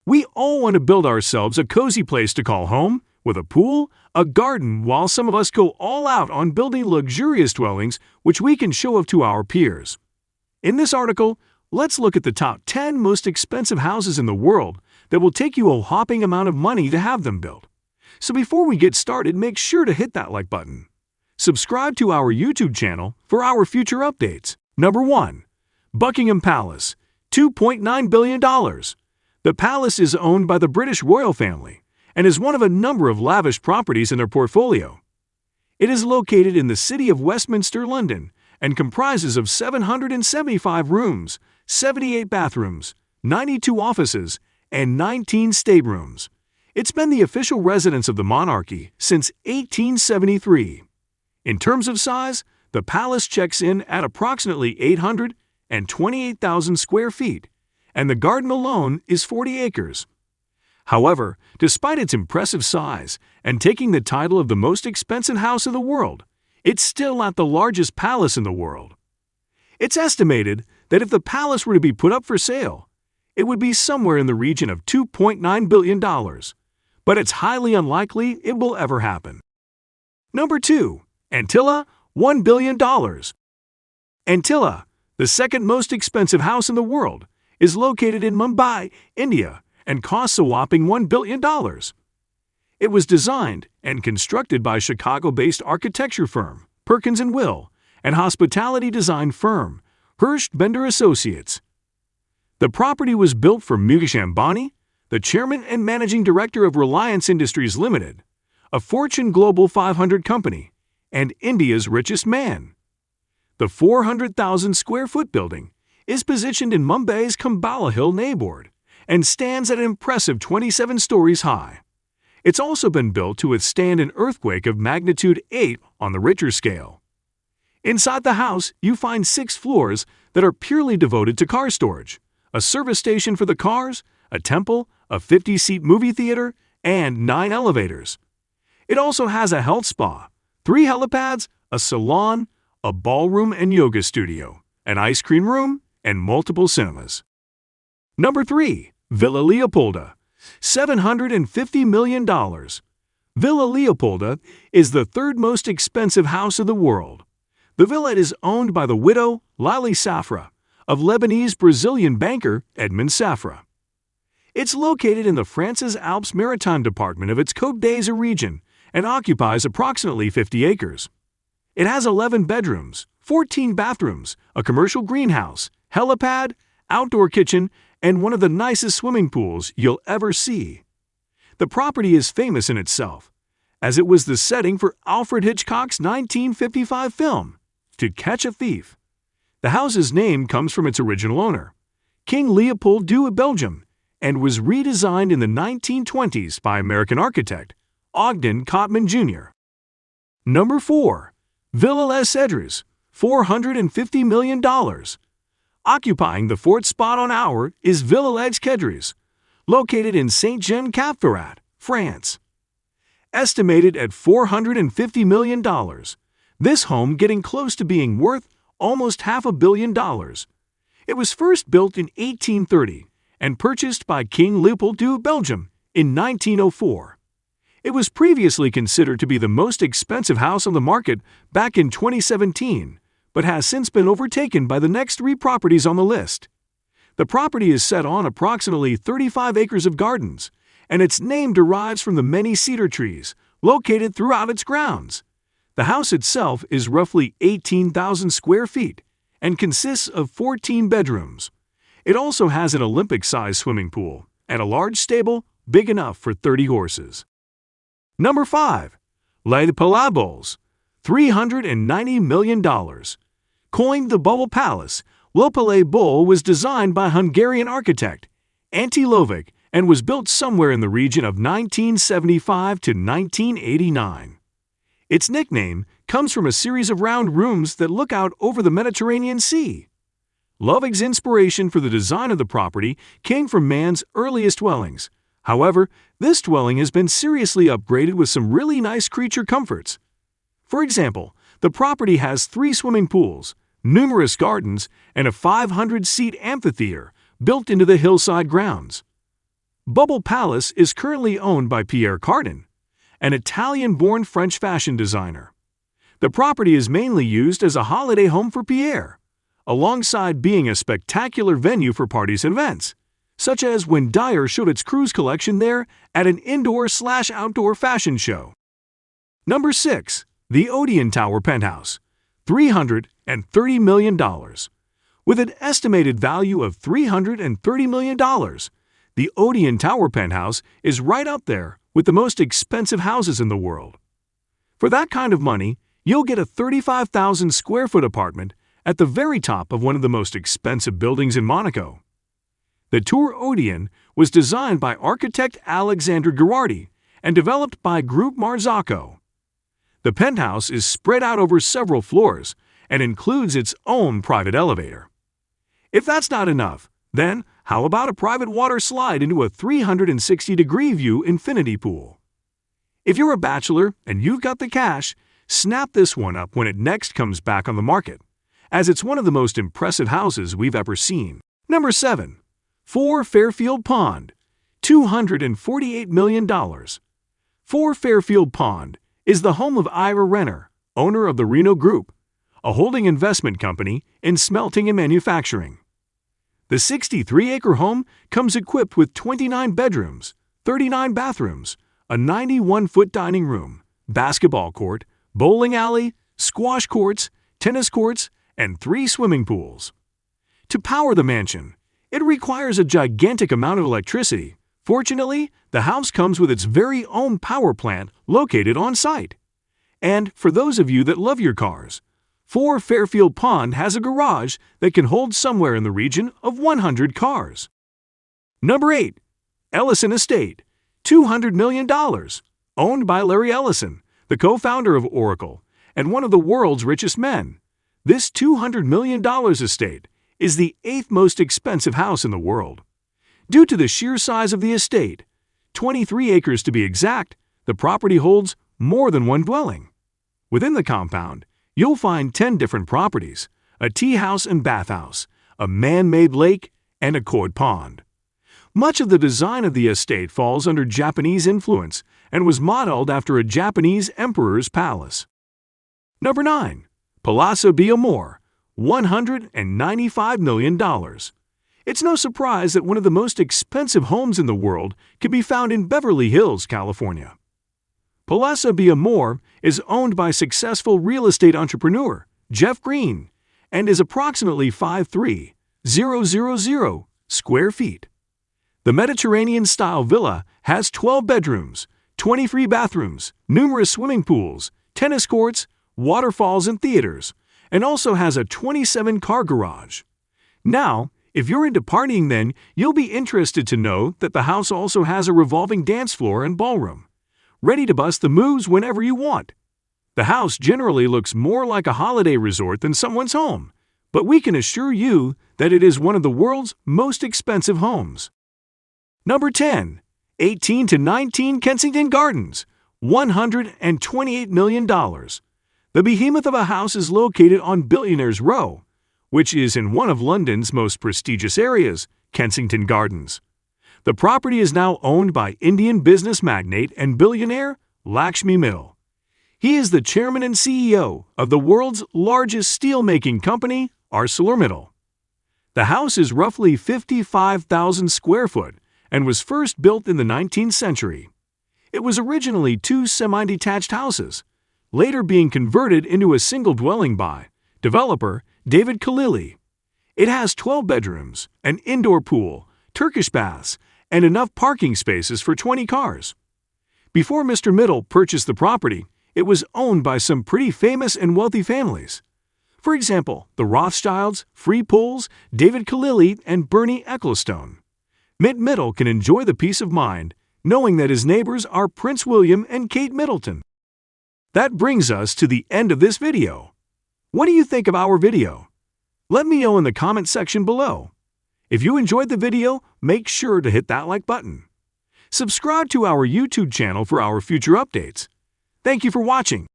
We all want to build ourselves a cozy place to call home, with a pool, a garden, while some of us go all out on building luxurious dwellings which we can show off to our peers. In this article, let's look at the top 10 most expensive houses in the world that will take you a whopping amount of money to have them built. So before we get started, make sure to hit that like button. Subscribe to our YouTube channel for our future updates. Number 1. Buckingham Palace, $2.9 billion. The palace is owned by the British royal family and is one of a number of lavish properties in their portfolio. It is located in the city of Westminster, London, and comprises of 775 rooms, 78 bathrooms, 92 offices, and 19 staterooms. It's been the official residence of the monarchy since 1873. In terms of size, the palace checks in at approximately 828,000 square feet, and the garden alone is 40 acres. However, despite its impressive size and taking the title of the most expensive house in the world, it's still not the largest palace in the world. It's estimated that if the palace were to be put up for sale, it would be somewhere in the region of $2.9 billion, but it's highly unlikely it will ever happen. Number 2. Antilla, $1 billion. Antilla, the second most expensive house in the world, is located in Mumbai, India, and costs a whopping $1 billion. It was designed and constructed by Chicago-based architecture firm Perkins & Will and hospitality design firm Hurst Bender Associates. The property was built for Mukesh Ambani, the chairman and managing director of Reliance Industries Limited, a Fortune Global 500 company, and India's richest man. The 400,000 square foot building is positioned in Mumbai's Khambala Hill neighborhood and stands at an impressive 27 stories high. It's also been built to withstand an earthquake of magnitude 8 on the Richter scale. Inside the house, you find 6 floors that are purely devoted to car storage, a service station for the cars, a temple, a 50-seat movie theater, and 9 elevators. It also has a health spa, 3 helipads, a salon, a ballroom and yoga studio, an ice cream room, and multiple cinemas. Number 3. Villa Leopolda, $750 million. Villa Leopolda is the third most expensive house in the world. The villa is owned by the widow, Lali Safra, of Lebanese-Brazilian banker Edmond Safra. It's located in the France's Alpes Maritime department of its Côte d'Azur region and occupies approximately 50 acres. It has 11 bedrooms, 14 bathrooms, a commercial greenhouse, helipad, outdoor kitchen, and one of the nicest swimming pools you'll ever see. The property is famous in itself, as it was the setting for Alfred Hitchcock's 1955 film, To Catch a Thief. The house's name comes from its original owner, King Leopold II of Belgium, and was redesigned in the 1920s by American architect Ogden Cotman Jr. Number 4. Villa Les Cedres, $450 million. Occupying the fourth spot on our is Villa Les Cedres, located in Saint-Jean-Cap-Ferrat, France. Estimated at $450 million, this home getting close to being worth almost $500 million. It was first built in 1830 and purchased by King Leopold II of Belgium in 1904. It was previously considered to be the most expensive house on the market back in 2017, but has since been overtaken by the next 3 properties on the list. The property is set on approximately 35 acres of gardens, and its name derives from the many cedar trees located throughout its grounds. The house itself is roughly 18,000 square feet and consists of 14 bedrooms. It also has an Olympic-sized swimming pool and a large stable big enough for 30 horses. Number 5. Les Palais Boulle, $390 million. Coined the Bubble Palace, Le Palais Boulle was designed by Hungarian architect Ante Lovic and was built somewhere in the region of 1975 to 1989. Its nickname comes from a series of round rooms that look out over the Mediterranean Sea. Lovig's inspiration for the design of the property came from man's earliest dwellings. However, this dwelling has been seriously upgraded with some really nice creature comforts. For example, the property has 3 swimming pools, numerous gardens, and a 500-seat amphitheater built into the hillside grounds. Bubble Palace is currently owned by Pierre Cardin, an Italian-born French fashion designer. The property is mainly used as a holiday home for Pierre, alongside being a spectacular venue for parties and events, such as when Dyer showed its cruise collection there at an indoor/outdoor fashion show. Number 6. The Odeon Tower Penthouse, $330 million. With an estimated value of $330 million, the Odeon Tower Penthouse is right up there with the most expensive houses in the world. For that kind of money, you'll get a 35,000 square foot apartment at the very top of one of the most expensive buildings in Monaco. The Tour Odeon was designed by architect Alexandre Girardi and developed by Groupe Marzocco. The penthouse is spread out over several floors and includes its own private elevator. If that's not enough, then how about a private water slide into a 360-degree view infinity pool? If you're a bachelor and you've got the cash, snap this one up when it next comes back on the market, as it's one of the most impressive houses we've ever seen. Number 7. 4 Fairfield Pond, $248 million. 4 Fairfield Pond is the home of Ira Renner, owner of the Reno Group, a holding investment company in smelting and manufacturing. The 63-acre home comes equipped with 29 bedrooms, 39 bathrooms, a 91-foot dining room, basketball court, bowling alley, squash courts, tennis courts, and 3 swimming pools. To power the mansion, it requires a gigantic amount of electricity. Fortunately, the house comes with its very own power plant located on site. And for those of you that love your cars, 4 Fairfield Pond has a garage that can hold somewhere in the region of 100 cars. Number 8. Ellison Estate, $200 million. Owned by Larry Ellison, the co-founder of Oracle and one of the world's richest men. This $200 million estate is the 8th most expensive house in the world. Due to the sheer size of the estate, 23 acres to be exact, the property holds more than one dwelling. Within the compound, you'll find 10 different properties, a tea house and bathhouse, a man-made lake, and a koi pond. Much of the design of the estate falls under Japanese influence and was modeled after a Japanese emperor's palace. Number 9. Palazzo Billamore, $195 million. It's no surprise that one of the most expensive homes in the world can be found in Beverly Hills, California. Palazzo Billamore is owned by successful real estate entrepreneur Jeff Green and is approximately 53,000 square feet. The Mediterranean-style villa has 12 bedrooms, 23 bathrooms, numerous swimming pools, tennis courts, waterfalls, and theaters, and also has a 27-car garage. Now, if you're into partying, then you'll be interested to know that the house also has a revolving dance floor and ballroom, ready to bust the moves whenever you want. The house generally looks more like a holiday resort than someone's home, but we can assure you that it is one of the world's most expensive homes. Number 10. 18 to 19 Kensington Gardens, $128 million. The behemoth of a house is located on Billionaires Row, which is in one of London's most prestigious areas, Kensington Gardens. The property is now owned by Indian business magnate and billionaire Lakshmi Mittal. He is the chairman and CEO of the world's largest steelmaking company, ArcelorMittal. The house is roughly 55,000 square foot and was first built in the 19th century. It was originally 2 semi-detached houses, later being converted into a single dwelling by developer David Khalili. It has 12 bedrooms, an indoor pool, Turkish baths, and enough parking spaces for 20 cars. Before Mr. Mittal purchased the property, it was owned by some pretty famous and wealthy families. For example, the Rothschilds, Free Pools, David Khalili, and Bernie Ecclestone. Mitt Mittal can enjoy the peace of mind knowing that his neighbors are Prince William and Kate Middleton. That brings us to the end of this video. What do you think of our video? Let me know in the comment section below. If you enjoyed the video, make sure to hit that like button. Subscribe to our YouTube channel for our future updates. Thank you for watching.